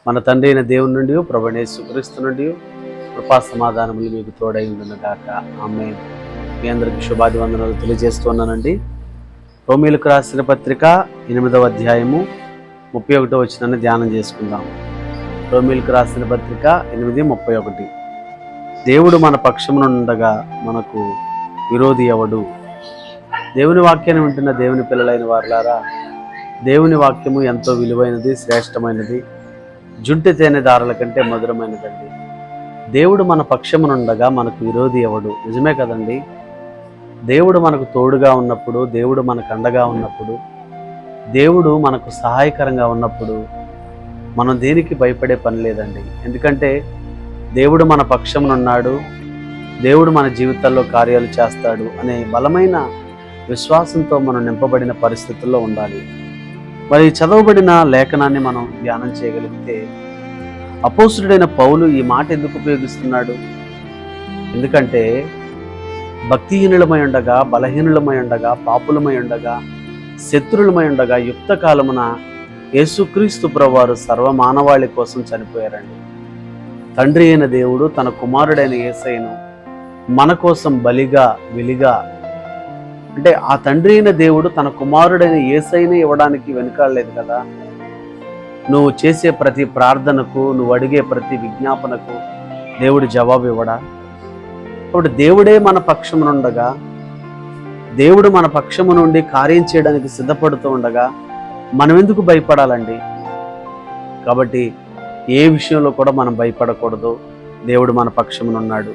మన తండ్రి అయిన దేవుని నుండి ప్రభువైన యేసుక్రీస్తు నుండి కృపా సమాధానములు మీకు తోడై ఉండునుగాక. ఆమేన్. మీ అందరికీ శుభాభివందనాలు తెలియజేస్తున్నానండి. రోమీయులకు రాసిన పత్రిక 8వ అధ్యాయము 31వ వచనాన్ని ధ్యానం చేసుకుందాం. రోమీయులకు రాసిన పత్రిక 8:31. దేవుడు మన పక్షమునుండగా మనకు విరోధి ఎవడు? దేవుని వాక్యాన్ని వింటున్న దేవుని పిల్లలైన వారులారా, దేవుని వాక్యము ఎంతో విలువైనది, శ్రేష్టమైనది, జుంటి తేనె దారుల కంటే మధురమైనదండి. దేవుడు మన పక్షమునుండగా మనకు విరోధి ఎవడు? నిజమే కదండి. దేవుడు మనకు తోడుగా ఉన్నప్పుడు, దేవుడు మనకు అండగా ఉన్నప్పుడు, దేవుడు మనకు సహాయకరంగా ఉన్నప్పుడు మనం దేనికి భయపడే పని లేదండి. ఎందుకంటే దేవుడు మన పక్షమునున్నాడు, దేవుడు మన జీవితాల్లో కార్యాలు చేస్తాడు అనే బలమైన విశ్వాసంతో మనం నింపబడిన పరిస్థితుల్లో ఉండాలి. మరి చదవబడిన లేఖనాన్ని మనం ధ్యానం చేయగలిగితే, అపోస్తుడైన పౌలు ఈ మాట ఎందుకు ఉపయోగిస్తున్నాడు? ఎందుకంటే భక్తిహీనులమై ఉండగా, బలహీనులమై ఉండగా, పాపులమై ఉండగా, శత్రులమై ఉండగా యుక్త కాలమున యేసుక్రీస్తు ప్రభువారు సర్వమానవాళి కోసం చనిపోయారండి. తండ్రి అయిన దేవుడు తన కుమారుడైన యేసయ్యను మన కోసం బలిగా, విలిగా, అంటే ఆ తండ్రి అయిన దేవుడు తన కుమారుడైన యేసయ్యను ఇవ్వడానికి వెనుకాడలేదు కదా. నువ్వు చేసే ప్రతి ప్రార్థనకు, నువ్వు అడిగే ప్రతి విజ్ఞాపనకు దేవుడు జవాబు ఇవ్వడా? కాబట్టి దేవుడే మన పక్షమునుండగా, దేవుడు మన పక్షము నుండి కార్యం చేయడానికి సిద్ధపడుతూ ఉండగా మనం ఎందుకు భయపడాలండి? కాబట్టి ఏ విషయంలో కూడా మనం భయపడకూడదు. దేవుడు మన పక్షమునున్నాడు.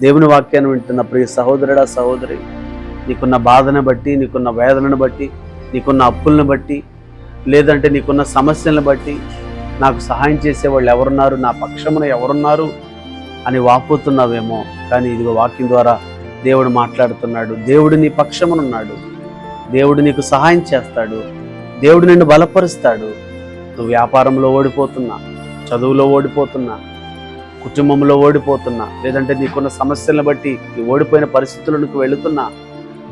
దేవుని వాక్యాన్ని వింటున్న ప్రియ సహోదరుడా, సహోదరి, నీకున్న బాధను బట్టి, నీకున్న వేదనను బట్టి, నీకున్న అప్పులను బట్టి, లేదంటే నీకున్న సమస్యలను బట్టి నాకు సహాయం చేసేవాళ్ళు ఎవరున్నారు, నా పక్షమున ఎవరున్నారు అని వాపోతున్నావేమో. కానీ ఇదిగో వాక్యం ద్వారా దేవుడు మాట్లాడుతున్నాడు. దేవుడు నీ పక్షమునున్నాడు. దేవుడు నీకు సహాయం చేస్తాడు. దేవుడు నిన్ను బలపరుస్తాడు. నువ్వు వ్యాపారంలో ఓడిపోతున్నా, చదువులో ఓడిపోతున్నా, కుటుంబంలో ఓడిపోతున్నా, లేదంటే నీకున్న సమస్యలను బట్టి ఈ ఓడిపోయిన పరిస్థితులకు వెళుతున్నా,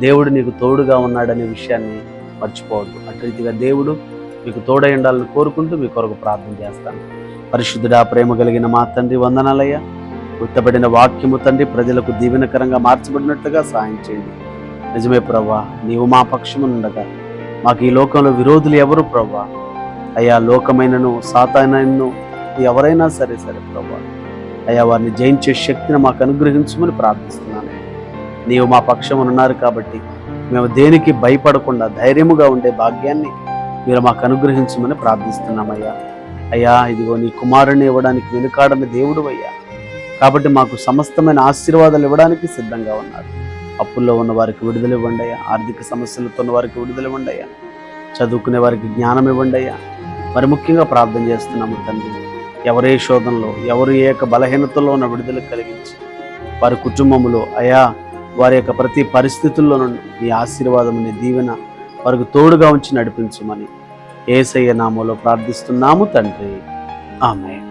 దేవుడు నీకు తోడుగా ఉన్నాడనే విషయాన్ని మర్చిపోవద్దు. అటు రీతిగా దేవుడు మీకు తోడై ఉండాలని కోరుకుంటూ మీ కొరకు ప్రార్థన చేస్తాను. పరిశుద్ధుడా, ప్రేమ కలిగిన మా తండ్రి, వందనాలయ్యా. ఉత్తబడిన వాక్యము తండ్రి ప్రజలకు దీవెనకరంగా మార్చబడినట్లుగా సహాయం చేయండి. నిజమే ప్రభువా, నీవు మా పక్షమునుండగా మాకు ఈ లోకంలో విరోధులు ఎవరు ప్రభువా? అయ్యా, లోకమైనను సాతానైనను ఎవరైనా సరే ప్రభువా, అయ్యా వారిని జయించే శక్తిని మాకు అనుగ్రహించమని ప్రార్థిస్తున్నాను. నీవు మా పక్షమునున్నారు కాబట్టి మేము దేనికి భయపడకుండా ధైర్యముగా ఉండే భాగ్యాన్ని మీరు మాకు అనుగ్రహించమని ప్రార్థిస్తున్నామయ్యా. అయ్యా, ఇదిగో నీ కుమారుని ఇవ్వడానికి వెనుకాడని దేవుడు అయ్యా. కాబట్టి మాకు సమస్తమైన ఆశీర్వాదాలు ఇవ్వడానికి సిద్ధంగా ఉన్నారు. అప్పుల్లో ఉన్న వారికి విడుదల ఇవ్వండి అయ్యా. ఆర్థిక సమస్యలతో ఉన్న వారికి విడుదల ఇవ్వండి అయ్యా. చదువుకునే వారికి జ్ఞానం ఇవ్వండి అయ్యా. మరి ముఖ్యంగా ప్రార్థన చేస్తున్నాము తండ్రి, ఎవరే శోధనలో, ఎవరు ఏ యొక్క బలహీనతలో ఉన్న విడుదల కలిగించి వారి కుటుంబంలో అయ్యా, వారి యొక్క ప్రతి పరిస్థితుల్లోనూ నీ ఆశీర్వాదం, నీ దీవెన వారికి తోడుగా ఉంచి నడిపించమని యేసయ్య నామములో ప్రార్థిస్తున్నాము తండ్రి. ఆమేన్.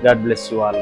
God bless you all.